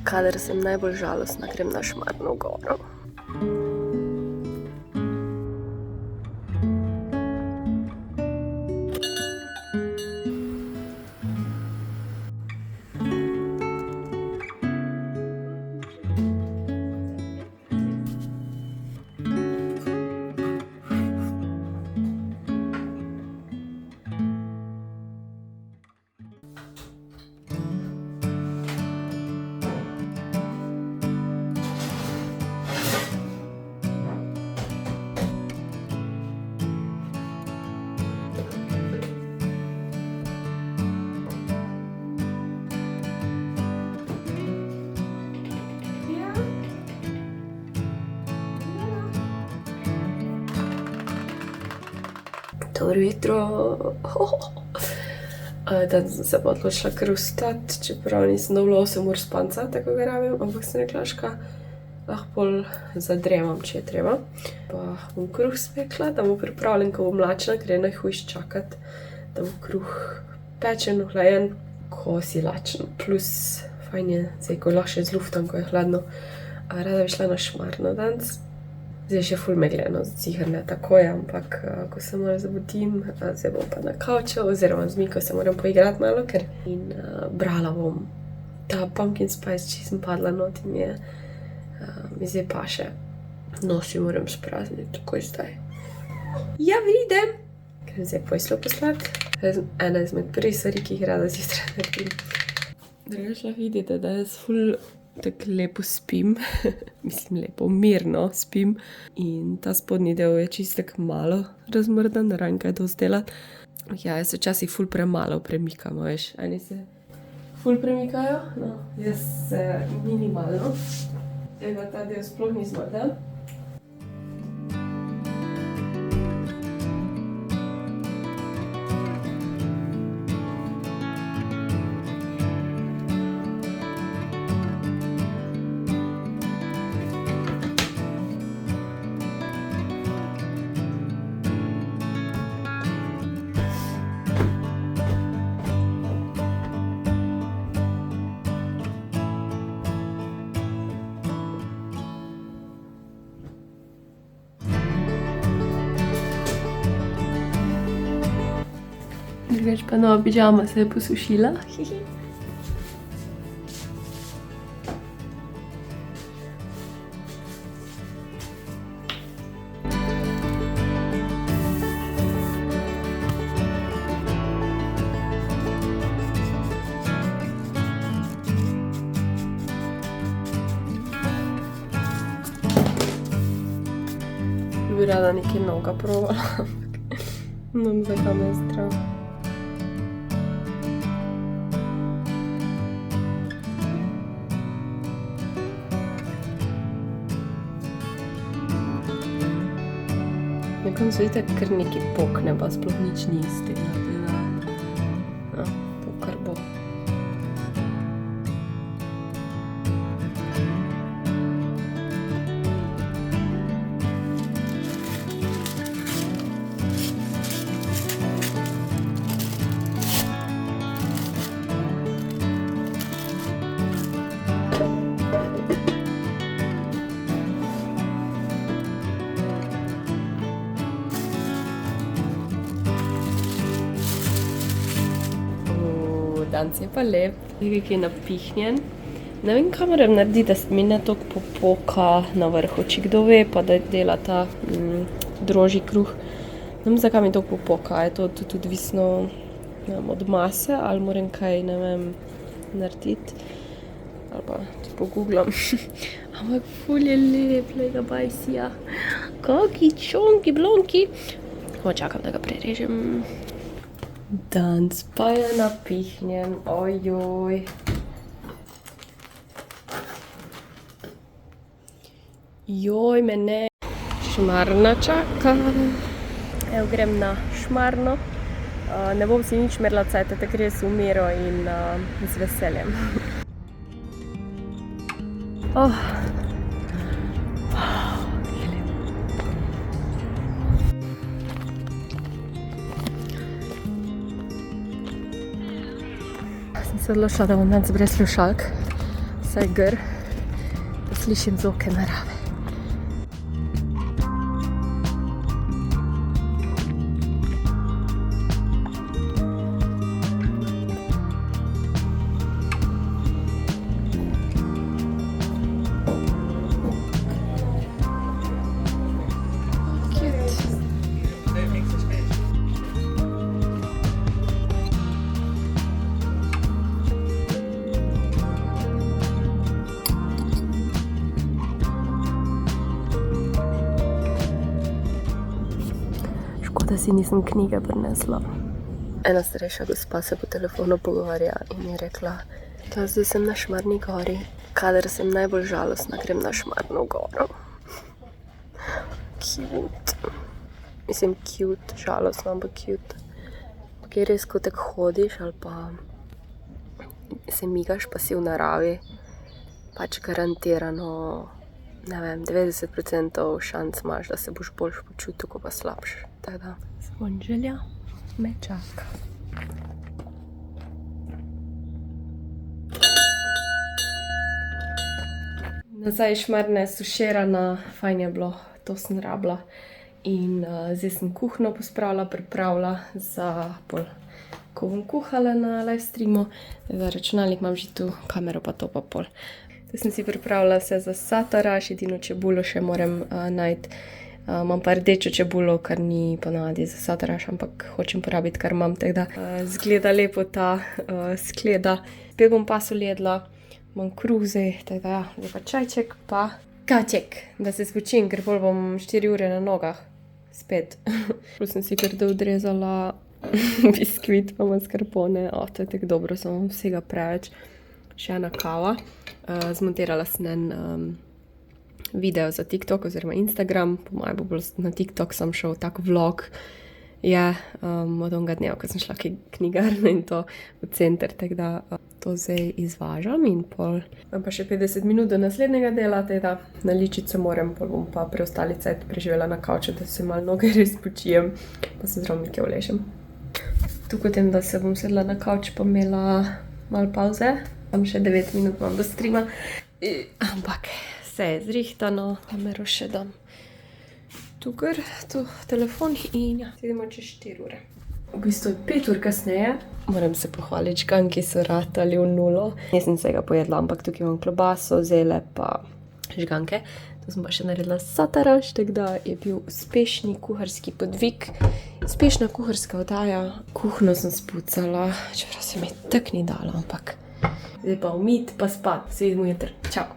kadar sem najbolj žalostna, grem na Šmarno goro. Dobro jutro. Danes sem se pa odločila kar vstati, čeprav nisem dobila 8 ur spanca, tako ga rabim, ampak sem rekla, ška, lahko pol zadremam, če je treba. Pa bom kruh spekla, da bo pripravljen, ko bom lačna, ker je najhujš čakati, da bo kruh pečen, ohlajen, ko si lačen. Plus, fajn je, zdaj, ko lahko še zluftam, ko je hladno. Rada bi šla na Šmarno danes. Zdaj še ful megleno, sicer ne takoj, ampak ko se malo zabudim, zdaj bom pa na kavču, oziroma z Miko se moram poigrati malo, ker in brala bom ta pumpkin spice, če sem padla not in mi zdaj paše. Nos jo moram sprazniti, takoj zdaj. Ja, vidim! Ker zdaj pojslo poslati. To je ena izmed prvih stvari, ki jih rada zjutraj naredim. Drugače lahko vidite, da jaz ful tako lepo spim, mislim lepo, mirno spim in ta spodnji del je čisto tako malo razmrdan, ne vem kaj dosti delati. Ja, jaz se včasih ful premalo premikam, veš, eni se ful premikajo, no, jaz se minimalno, tega ta del sploh ni zmrdan. Drugač pa nova pižama se je posušila. Bi rada nekaj novega provala, ampak ne vem, zakaj me je strah. Na koncu vidite, kar nekaj pokne, pa sploh nič ni iz tega. No, to kar bo. Danes je pa lep, nekaj je napihnjen. Ne vem, kaj moram narediti, da mi ne toliko popoka na vrhu. Če kdo ve, pa da dela ta drožji kruh. Ne vem, zakaj mi toliko popoka. Je to tudi odvisno od mase, ali moram kaj, ne vem, narediti. Ali pa tudi pogooglam. Ampak ful je lep, lega bajsija. Kaki čonki, blonki. Čakam, da ga prerežem. Danes pa je napihnjen, ojoj. Joj, me ne. Šmarna čaka. Evo, grem na Šmarno. Ne bom si nič merila cajta, tako res v miro in z veseljem. Sem se odločila, da bom danes brez slušalk. Saj gr, da slišim zvoke narave. Da si nisem knjige prinesla. Ena starejša gospa se po telefonu pogovarja in je rekla, da zdaj sem na Šmarni gori. Kadar sem najbolj žalostna, grem na Šmarno goro. Cute. Mislim, cute, žalostno, ampak cute. Ampak je res, ko tako hodiš ali pa se migaš, pa si v naravi, pač garantirano, ne vem, 90% šanc imaš, da se boš boljš počutil, ko pa slabš. Tako Svonželja me čaka. Nazaj Šmarne suširana, fajn je bilo, to sem rabila. In zdaj sem kuhno pospravila, pripravila za pol, ko bom kuhala na live streamu. Za računalnik imam že tu, kamero pa to pa pol. Tu sem si pripravila vse za sataraš, edino čebulo še moram najti. Imam pa rdečo čebulo, kar ni ponavadi za sataraš, ampak hočem porabiti, kar imam. Tako da zgleda lepo ta skleda. Spet bom pa soljedla, imam kruh zdaj, tako da ja, zdaj pa čajček pa kaček, da se spočim, ker pol bom 4 ure na nogah. Spet. Pol sem si kar odrezala biskvit pa mascarpone. To je tako dobro, samo vsega preveč. Še ena kava. Zmontirala sem en video za TikTok oziroma Instagram, po mojem bo bolj na TikTok sem šel tak vlog, je od onega dneva, ko sem šla knjigarno in to v center, tako da to zdaj izvažam in pol. Imam pa še 50 minut do naslednjega dela, tako da na ličico moram, pol bom pa preostali cajt preživela na kavču, da se malo noge res počijem, pa se zelo nekaj vlečem. Tukaj tem, da se bom sedla na kavč pa imela malo pauze, tam še 9 minut imam do streama, ampak vse je zrihtano, kamero še dam tukaj, tu telefon in ja, sedimo čez 4 ure. V bistvu 5 ur kasneje, moram se pohvaliti, žganki so ratali v nulo. Nisem se ga pojedla, ampak tukaj imam klobaso, zele pa žganke. Tu sem pa še naredila sataraš, tako da je bil uspešni kuharski podvig, uspešna kuharska oddaja. Kuhno sem spucala, čeprav se mi tako ni dalo, ampak zdaj pa umit pa spat. Se vidimo jutri. Čau!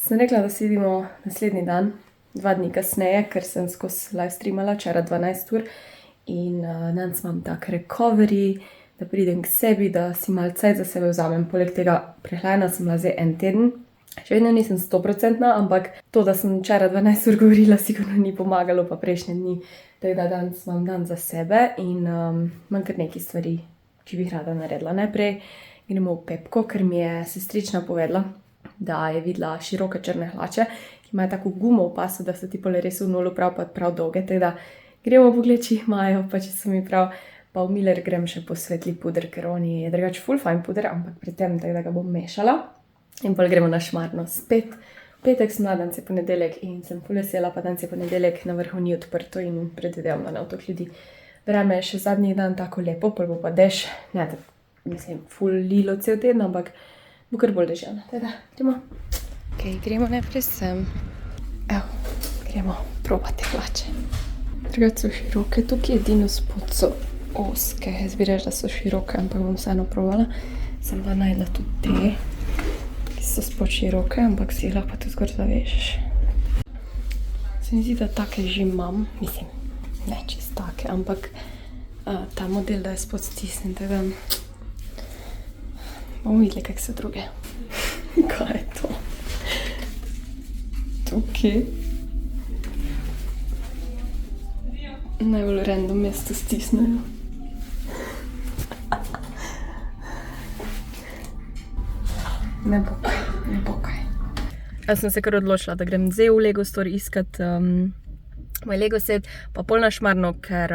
Sem rekla, da se vidimo naslednji dan, 2 dni kasneje, ker sem skozi live streamala, včeraj 12 ur. In danes imam tak recovery, da pridem k sebi, da si malo cajt za sebe vzamem. Poleg tega prehlajena sem bila zdaj en teden. Še vedno nisem 100%, ampak to, da sem včeraj 12 ur govorila, sigurno ni pomagalo, pa prejšnje dni. Tako da danes imam dan za sebe in imam kar nekaj stvari, ki bi rada naredila. Najprej gremo v Pepko, ker mi je sestrična povedala, da je videla široke črne hlače, ki imajo tako gumo v pasu, da so ti pole res v nulu prav dolge. Tako da gremo pogledati, če jih imajo, pa če so mi prav, pa v Miller grem še po svetli puder, ker on je drugače ful fajn puder, ampak pri tem, tako da ga bom mešala. In pol gremo na Šmarno spet. Petek sem danes je ponedeljek in sem ful vesela, pa danes je ponedeljek, na vrhu ni odprto in predvidevam, da ne bo toliko ljudi. Vreme je še zadnji dan tako lepo, pol bo pa dež, ne, mislim, ful lilo cel teden, ampak bo kar bolj deževno. Teda, gremo. Ok, gremo najprej sem. Evo, gremo probati hlače. Drugače so široke, tukaj edino spod so oske. Jaz bi reč, da so široke, ampak bom vseeno probala. Sem pa najdla tudi te, ki so spod široke, ampak si lahko tudi zgor zavežeš. Se mi zdi, da take že imam. Mislim, ne čist take, ampak ta model, da je spod stisnen, tega bomo videli, kak so druge. Kaj je to? Tukaj. Najbolj random mesto stisnejo. Ne bo kaj. Jaz sem se kar odločila, da grem zdaj v Lego Store iskat moj Lego set, pa pol na Šmarno, ker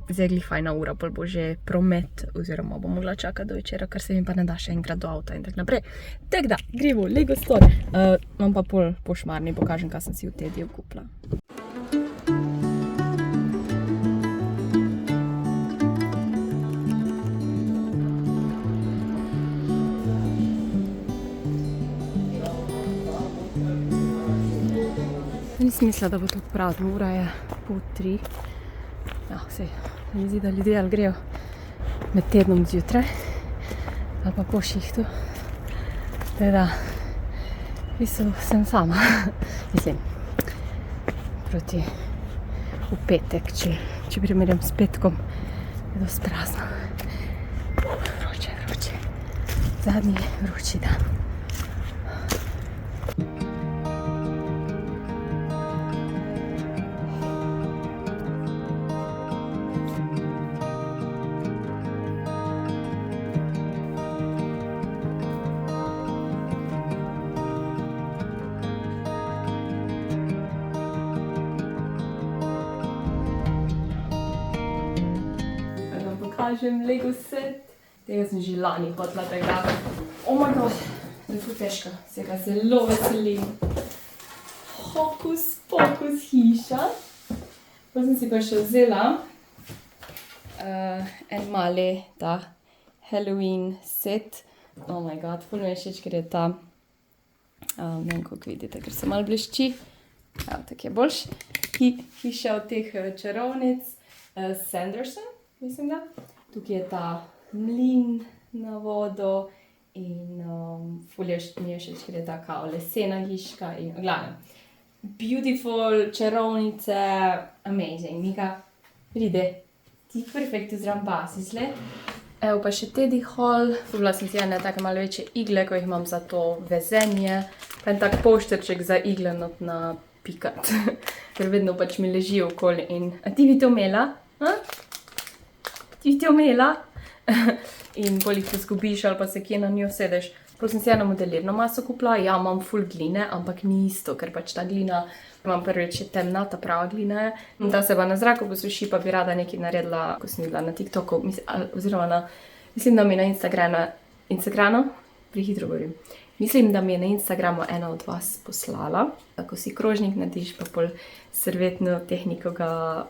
zdaj je glih fajna ura, pol bo že promet, oziroma bom mogla čakati do večera, ker se mi pa ne da še enkrat do avta in tak naprej. Tak da, gremo v Lego Store. Vam pa pol po Šmarni pokažem, kaj sem si v Tediju kupila. Nisem mislila, da bo tako prazno, ura je 2:30. Ja, sej, mi zdi, da ljudje ali grejo med tednom zjutraj, ali pa po šihtu. Teda, v bistvu sem sama. Mislim, proti v petek, če primerjam s petkom, je dosti prazno. Vroče. Zadnji vroči dan. Pokažem Lego set. Tega sem že lani hotela tega. Oh my god, to je ful težka. Se ga zelo veselim. Hokus pokus hiša. Potem sem si pa še vzela en mali ta Halloween set. Oh my god, ful mi je všeč, ker je ta, ne vem, koliko vidite, ker se malo blešči. Ja, tak je boljš. Hiša od teh čarovnic Sanderson, mislim da. Tukaj je ta mlin na vodo in ful mi je všeč, ker je ta kao lesena hiška in glavno. Beautiful, čarovnice, amazing. Mika, pride, ti perfekto zraven pasi sled. Evo pa še Teddy Hall. Dobila sem si ene take malo večje igle, ko jih imam za to vezenje. Pa en tak pošterček za igle not na pikat, ker vedno pač mi ležijo okoli in a ti bi to imela? Ti bi to imela? In bolj jih izgubiš ali pa se kje na njo sedeš. Potem sem si eno modelirno maso kupila, ja, imam ful gline, ampak ni isto, ker pač ta glina, imam prvič temna, ta prava glina je. Da se pa na zraku posuši, pa bi rada nekaj naredila, ko sem bila na TikToku, oziroma mislim, da mi na Instagramu, prehitro govorim. Mislim, da mi je na Instagramu ena od vas poslala, ko si krožnik narediš, pa pol servetno tehniko ga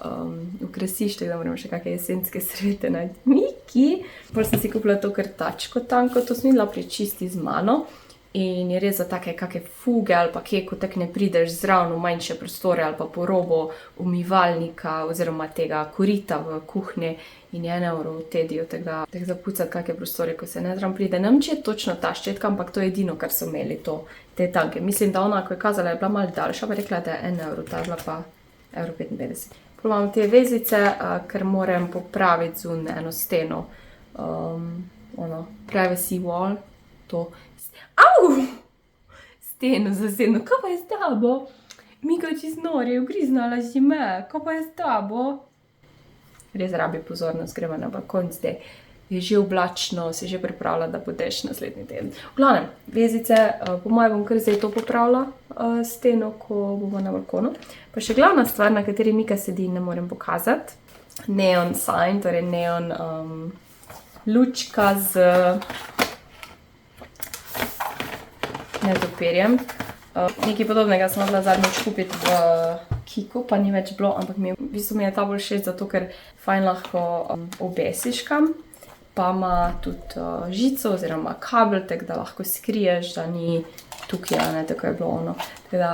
ukrasiš, tako da moramo še kakšne jesenske servete najti. Miki! Pol sem si kupila to krtačko tanko, to sem videla prečisti z mano in je res za take kakšne fuge ali pa kje, ko tak ne prideš zraven v manjše prostore ali pa po robo umivalnika oziroma tega korita v kuhinji in je 1 euro v Tediju, tako da pucati kakšne prostore, ko se ne zraven pride. Ne vem, če je točno ta ščetka, ampak to je edino, kar so imeli te tanke. Mislim, da ona, ko je kazala, je bila malo daljša, pa rekla, da je 1 euro, ta je bila pa 1,55 €. Potem imam te vezice, ker moram popraviti zunaj eno steno, privacy wall, to. Au! Steno zasedno, kaj pa je s tabo? Mika čist nori, je ugriznala si me, kaj pa je s tabo? Res rabi pozornost, gremo na balkon zdaj. Je že oblačno, se že pripravlja, da bo dež naslednji teden. V glavnem, vezice, po mojem bom kar zdaj to popravila steno, ko bomo na balkonu. Pa še glavna stvar, na kateri Mika sedi in ne morem pokazati. Neon sign, torej neon lučka z netopirjem. Nekaj podobnega sem mogla zadnjič kupiti v Kiku, pa ni več bilo, ampak v bistvu mi je ta bolj všeč, zato ker fajn lahko obesiš kam. Pa ima tudi žico oziroma kabel, tako da lahko skriješ, da ni tukaj, ne, tako je bilo ono. Tako da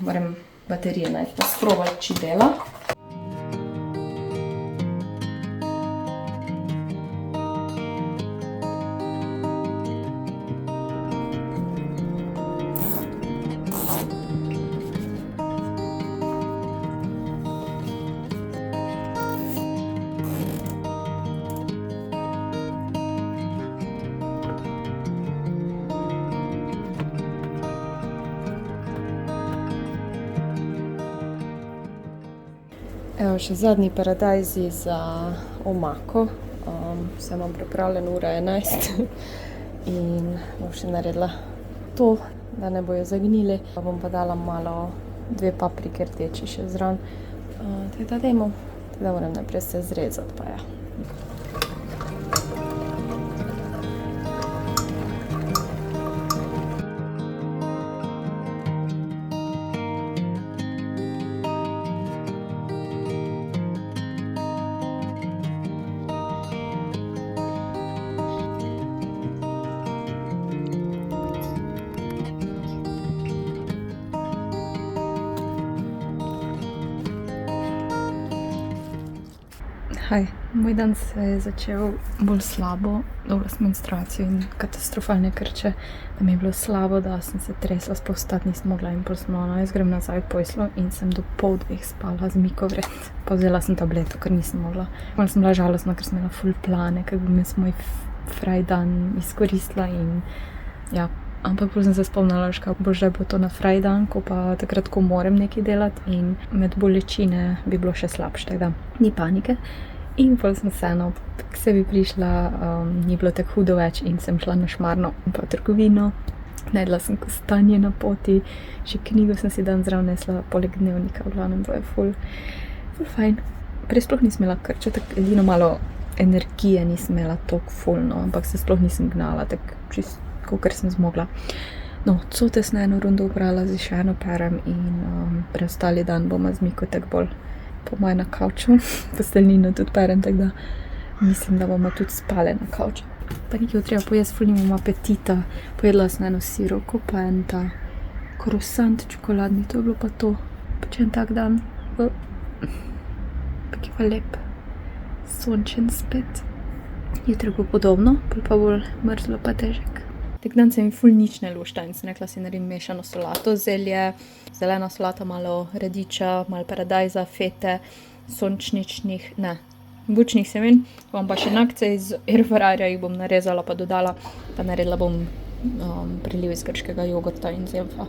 moram baterije najti, pa sprobati, če dela. Evo še zadnji paradajzi za omako. Vse imam pripravljeno, ura 11. In bom še naredila to, da ne bojo zagnili. Bom pa dala malo 2 paprike rdeči še zraven. Tako da dajmo, da moram najprej se zrezati, pa ja. Hej, moj dan se je začel bolj slabo, dobro s menstruacijo in katastrofalne krče, da mi je bilo slabo, da sem se tresla, sploh vstati nisem mogla in pol smo, jaz grem nazaj v poslo in sem do 1:30 spala z Miko vred. Pa vzela sem tableto, ker nisem mogla. Malo sem bila žalostna, ker sem imela ful plane, ker bi jaz moj fraj dan izkoristila in ja. Ampak pol sem se spomnila, kako božje bo to na fraj dan, ko pa takrat, ko moram nekaj delati in med bolečine bi bilo še slabše, tako da ni panike. In pol sem vseeno k sebi prišla, ni bilo tako hudo več in sem šla na Šmarno pa v trgovino. Najedla sem kostanje na poti, še knjigo sem si dan zraven nesla, poleg dnevnika, v glavnem to je ful fajn. Prej sploh nisem imela krča, tako edino malo energije nisem imela toliko ful, no, ampak se sploh nisem gnala, tako čisto, kakor sem zmogla. No, cote sem eno rundo oprala, zdaj še eno perem in preostali dan bomo z Miko tako bolj po moje na kavču, posteljnino tudi perem, tako da mislim, da bomo tudi spale na kavču. Pa nekaj treba pojesti, ful nimam apetita. Pojedla sem eno sirovko, pa en ta krosant čokoladni, to je bilo pa to. Pa če en tak dan, pa ki pa lep, sončen spet. Jutro bo podobno, pa bolj mrzlo pa težek. Tak dan se mi ful nič ne lušta in sem rekla, si naredim mešano solato, zelje, zelena solata, malo radiča, malo paradajza, fete, bučnih semen. Bom pa še nakce iz airfryerja jih bom narezala pa dodala, pa naredila bom priliv iz grškega jogurta in zelfa.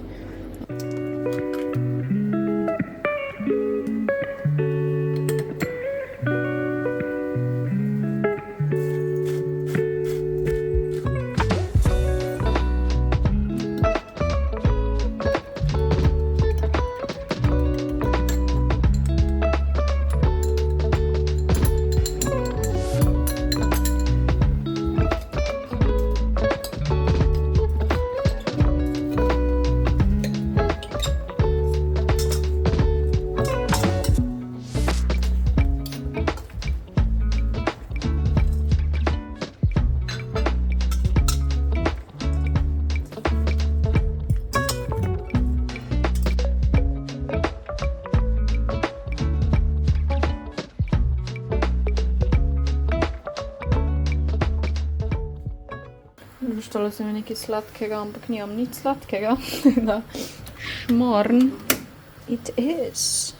Luštala sem nekaj sladkega, ampak nimam nič sladkega. Da, šmarn it is.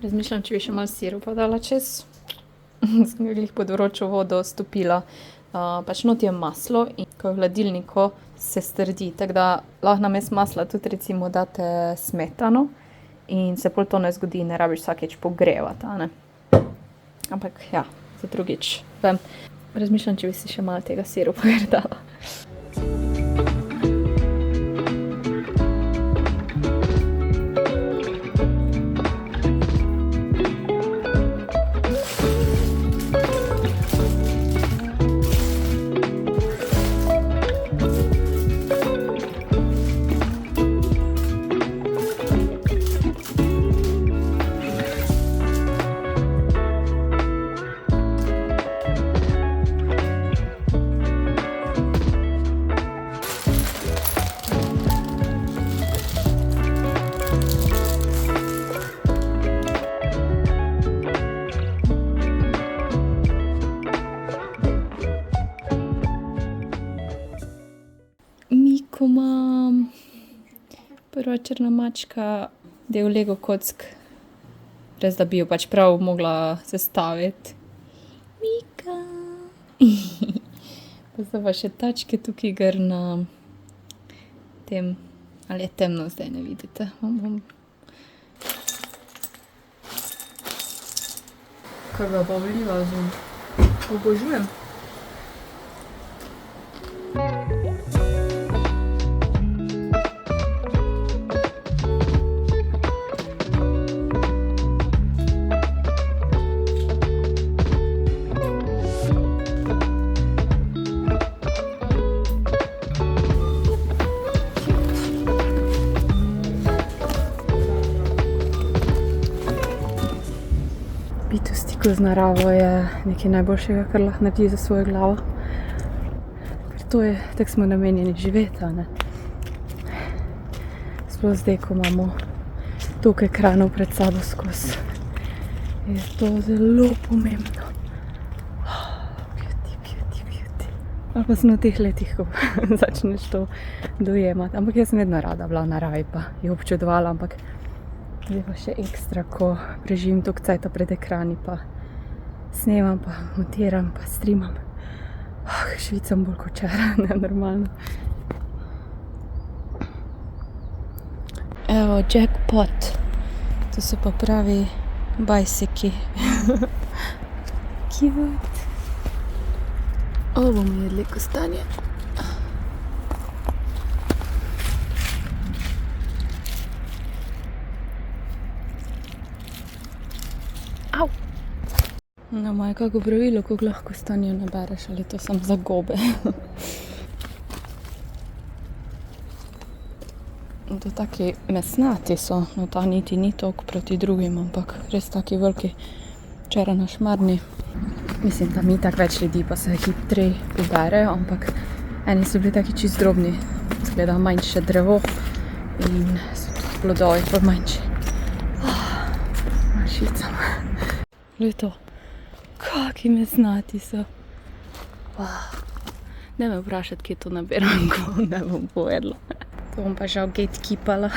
Razmišljam, če bi še malo sirupa dala čez. Sem ga glih pod vročo vodo stopila. Pač not je maslo in ko je v hladilniku se strdi, tako da lahko namesto masla tudi recimo date smetano in se pol to ne zgodi, ne rabiš vsakeč pogrevati, a ne. Ampak ja, za drugič. Razmišljam, če bi si še malo tega sirupa dala. Miko imam. Prva črna mačka, del Lego kock. Res, da bi jo pač prav mogla sestaviti. Mika. Pa so pa še tačke tukaj gor na tem Ali je temno zdaj, ne vidite? Kaj ga pa vliva zun? Obožujem. Biti v stiku z naravo je nekaj najboljšega, kar lahko naredi za svojo glavo. Ker to je, tako smo namenjeni živeti, a ne? Sploh zdaj, ko imamo toliko ekranov pred sabo skozi, je to zelo pomembno. Beauty. Ali pa sem v teh letih, ko začneš to dojemati. Ampak jaz sem vedno rada bila v naravi, pa jo občudovala, ampak zdaj pa še ekstra, ko preživim toliko cajta pred ekrani, pa snemam, pa montiram, pa streamam. Švicam bolj kot včeraj, nenormalno. Evo, jackpot. To so pa pravi bajsiki. Cute. Ovo bomo jedli kostanje. Au! No, ima kako pravilo, koliko lahko kostanjev nabereš, ali to samo za gobe. To taki mesnati so, no ta niti ni toliko proti drugim, ampak res taki veliki včeraj na Šmarni. Mislim, tam ni tako več ljudi, pa se hitreje poberejo, ampak eni so bili taki čist drobni. Izgleda manjše drevo in so tudi plodovi pa manjši. Švicam. Glej to, kaki mesnati so. Ne me vprašati, kje to nabiram, ko ne bom povedala. To bom pa žal gatekeepala.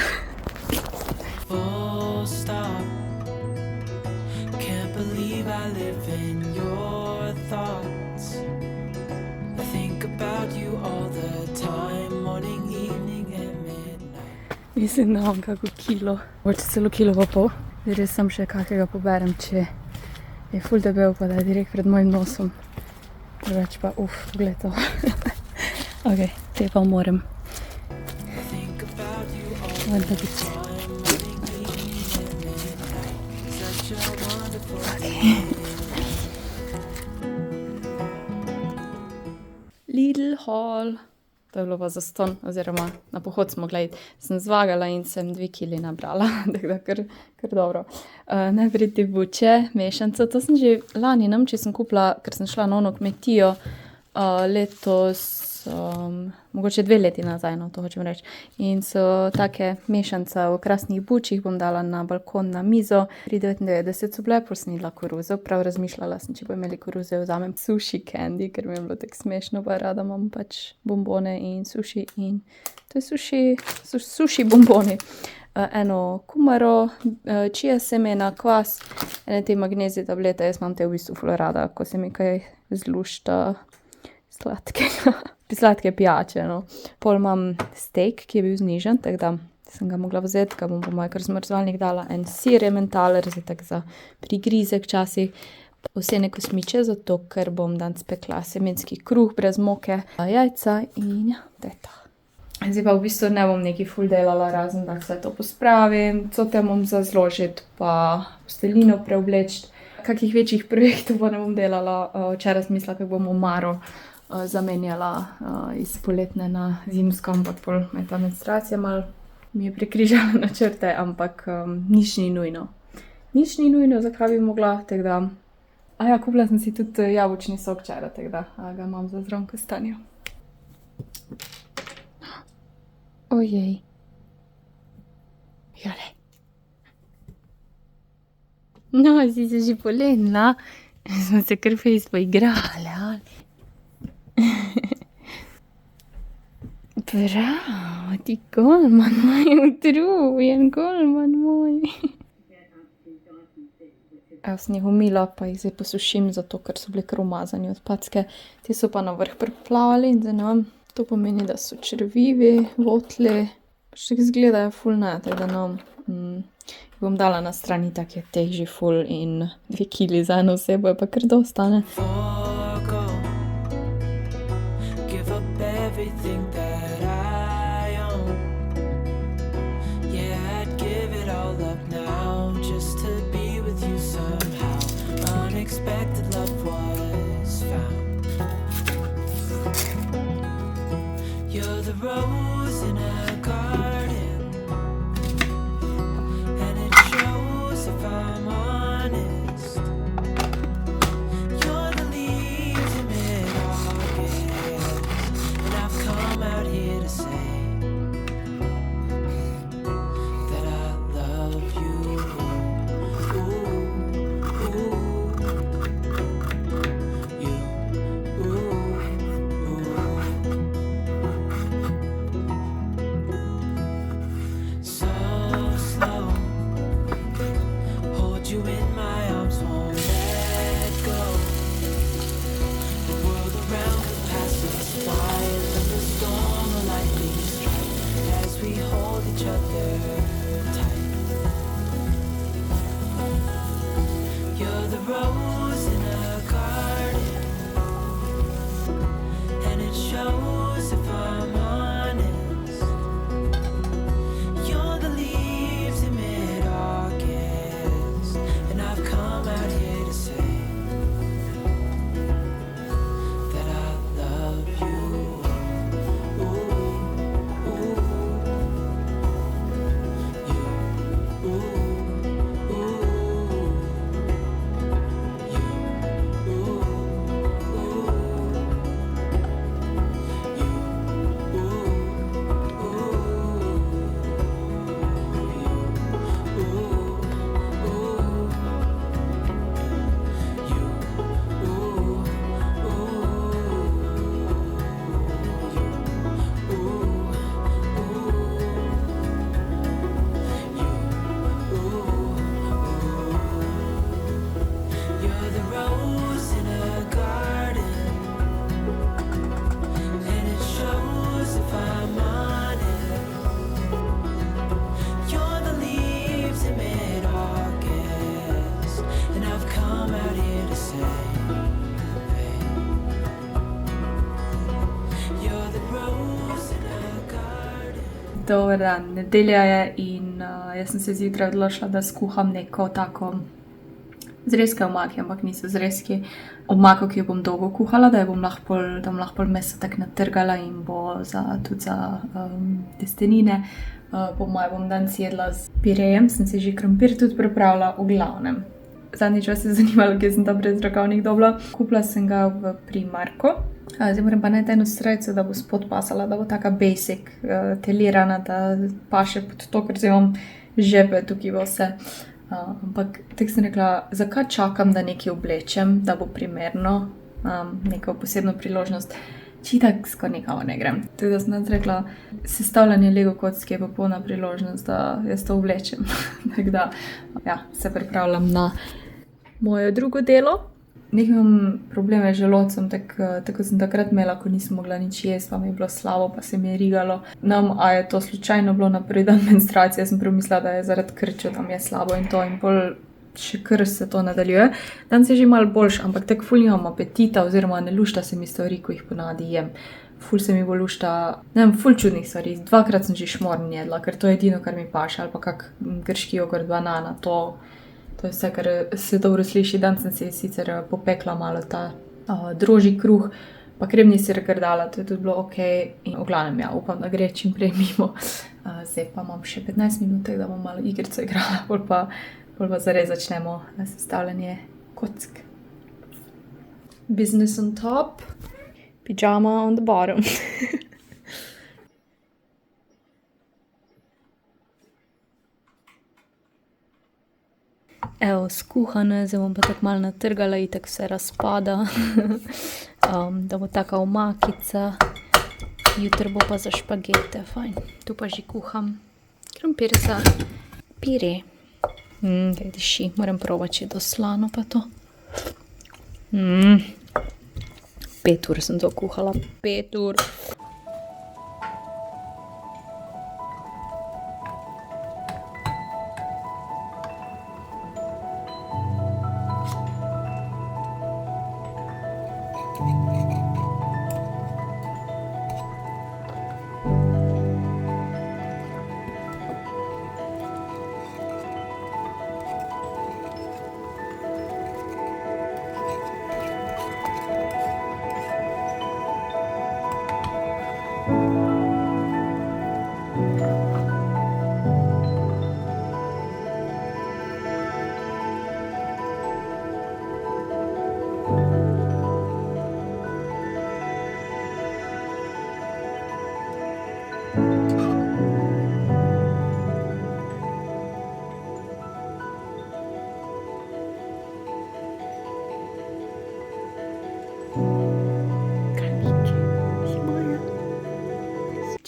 Mislim, da imam kako kilo, mogoče celo kilo pa pol. Res sem še kakega poberem, če je ful debel, pa da je direkt pred mojim nosom. Drugač pa, glej to. Ok, te pa moram. Lidl haul. To je bilo pa zastonj, oziroma na pohod smo gledali. Sem zvagala in sem 2 kili nabrala, tako da kar dobro. Najprej te buče, mešanico, to sem že lani nam, če sem kupila, ker sem šla na ono kmetijo letos, mogoče 2 leti nazaj, no, to hočem reči. In so take mešanca v krasnih bučih, bom dala na balkon na mizo. 3,99 so bile, pol sem jedla koruzo, prav razmišljala sem, če bo imeli koruze, vzamem sushi candy, ker mi je bilo tako smešno, pa rada imam pač bombone in sushi in to je sushi bomboni. Eno kumaro, chia semena, kvas, ene te magnezije tablete, jaz imam te v bistvu ful rada, ko se mi kaj zlušta sladke pijače, no. Pol imam steak, ki je bil znižen, tako da sem ga mogla vzeti, ga bom po moje kar zmrzovalnik dala. En sir ementaler, zdaj tak za prigrizek včasih. Ovsene kosmiče, zato ker bom danes spekla semenski kruh brez moke, jajca in ja, to je to. Zdaj pa v bistvu ne bom nekaj ful delala, razen da vse to pospravim, cote bom za zložiti, pa postelino preobleči. Kakih večjih projektov pa ne bom delala. Včeraj sem mislila, kako bom omaro zamenjala iz poletne na zimsko, ampak pol me ta menstruacija malo mi je prekrižala načrte, ampak nič ni nujno. Nič ni nujno, zakaj bi mogla, tako da. Ja, kupila sem si tudi jabolčni sok včeraj, tako da ga imam za zraven kostanjo. Ojej. Jole. No, si se že polenila. Smo se kar fejs poigrali, ali? Bravo, ti golman moj utrujen, golman moj. Evo sem jih umila, pa jih zdaj posušim, zato ker so bili kar umazani od packe. Ti so pa na vrh preplavali in zdaj ne vem, to pomeni, da so črvivi, votli, Še izgledajo ful ne, tako da no, bom dala na strani tak je težji ful in 2 kili za eno osebo je pa kar dosta, ne. Forgo, give up everything that I own. Yeah, I'd give it all up now just to be with you somehow. Unexpected love was found. You're the rose in a garden, and it shows if I'm honest. You're the leaves in mid-August, and I've come out here to say that I love you. Ooh, ooh, you, ooh, ooh. So slow, hold you in my arms, won't let go. The world around could pass us by, and the storm will likely strike as we hold each other tight. You're the rose in a garden, and it shows if I'm honest. You're the leaves in mid-August, and I've come out here to say that I love you. Ooh, ooh, you, ooh, ooh, you, ooh, ooh, you, ooh, you're the rose in a garden, and it shows if I'm honest. You're the leaves in mid-August, and I've come out here to say, hey, you're the rose in a garden. Dober dan, nedelja je in jaz sem se zjutraj odločila, da skuham neko tako zrezke omake, ampak niso zrezki. Omako, ki jo bom dolgo kuhala, da bom lahko pol meso tako natrgala in bo tudi za testenine. Po moje bom danes jedla z pirejem, sem se že krompir tudi pripravila, v glavnem. Zadnjič vas je zanimalo, kje sem ta brezrokovnik dobila. Kupila sem ga v Primarku. Zdaj moram pa najti eno srajco, da bo spod pasala, da bo taka basic, telirana, da paše pod to, ker zdaj imam žepe tukaj v vse. Ampak tako sem rekla, zakaj čakam, da nekaj oblečem, da bo primerno, neko posebno priložnost, če tak skoro nikamo ne grem. Tako da sem danes rekla, sestavljanje Lego kocke je popolna priložnost, da jaz to oblečem. Tako da, ja, se pripravljam na moje drugo delo. Nekaj imam probleme z želodcem, tako sem takrat imela, ko nisem mogla nič jesti, pa mi je bilo slabo, pa se mi je rigalo. A je to slučajno bilo na prvi dan menstruacije, sem premislila, da je zaradi krčev, da mi je slabo in to, in pol še kar se to nadaljuje. Danes je že malo boljš, ampak tako ful nimam apetita, oziroma ne lušta se mi stvari, ko jih ponavadi jem. Ful se mi bo lušta, ne vem, ful čudnih stvari. 2-krat sem že šmorn jedla, ker to je edino, kar mi paše, ali pa kak grški jogurt, banana, to je vse, kar se dobro sliši. Danes sem si sicer popekla malo ta drožji kruh, pa kremni sir kar dala, to je tudi bilo ok. In v glavnem, ja, upam, da gre čim prej mimo. Zdaj pa imam še 15 minut, da bom malo igrico igrala, pol pa zares začnemo sestavljanje kock. Business on top, pijama on the bottom. Evo, skuhane, zdaj bom pa tako malo natrgala, itak se razpada, da bo taka omakica. Jutri bo pa za špagete, fajn. Tu pa že kuham krompir za pire. Kaj diši, moram probati, če je doslano pa to. 5 ur sem to kuhala, 5 ur.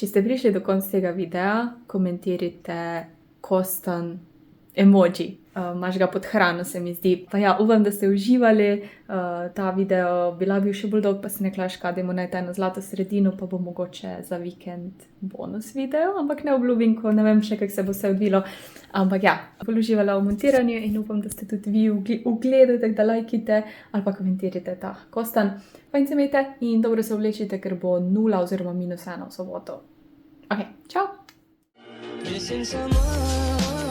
Če ste prišli do konca tega videa, komentirajte Kostan emoji. Imaš ga pod hrano, se mi zdi. Pa ja, upam, da ste uživali. Ta video bi bil še bolj dolg, pa se ne klaška, dajmo najti eno zlato sredino, pa bo mogoče za vikend bonus video, ampak ne obljubim, ko ne vem še, kako se bo vse odvilo. Ampak ja, bolj uživala v montiranju in upam, da ste tudi vi ugledali, tako da lajkite ali pa komentirajte ta Kostan. Fajn se imejte in dobro se oblečite, ker bo 0 oziroma -1 v soboto. Ok, čau! Missing someone